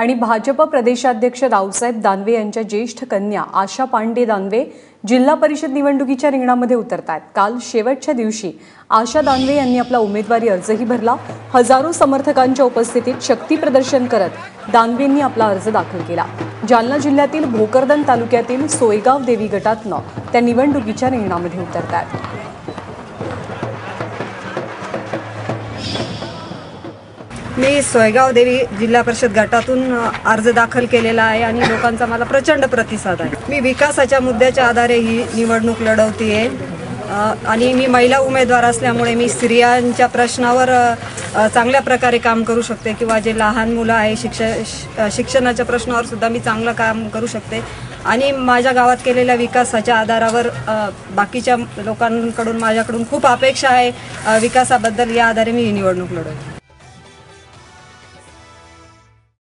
आणि भाजप प्रदेशाध्यक्ष रावसाहेब दानवे यांच्या ज्येष्ठ कन्या आशा पांडे दानवे जिल्हा परिषद निवडणुकीच्या रिंगणामध्ये उतरतात। काल शेवटच्या दिवशी आशा दानवे यांनी आपला उमेदवारी अर्जही भरला। हजारो समर्थकांच्या उपस्थितीत शक्ती प्रदर्शन करत दानवेंनी आपला अर्ज दाखल केला। जालना जिल्ह्यातील भोकरदन तालुक्यातील सोयगाव देवी गटातनं त्या निवडणुकीच्या रिंगणामध्ये उतरतात। मी सोयगाव देवी जिल्हा परिषद गटातून अर्ज दाखल केलेला आहे आणि लोकांचा मला प्रचंड प्रतिसाद आहे। मी विकासाच्या मुद्द्याच्या आधारे ही निवडणूक लढवतेय आणि मी महिला उमेदवार असल्यामुळे मी स्त्रियांच्या प्रश्नावर चांगल्या प्रकारे काम करू शकते किंवा जे लहान मुलं आहे शिक्षणाच्या प्रश्नावर सुद्धा मी चांगलं काम करू शकते आणि माझ्या गावात केलेल्या विकासाच्या आधारावर बाकीच्या लोकांकडून माझ्याकडून खूप अपेक्षा आहे विकासाबद्दल। या आधारे मी ही निवडणूक लढवते।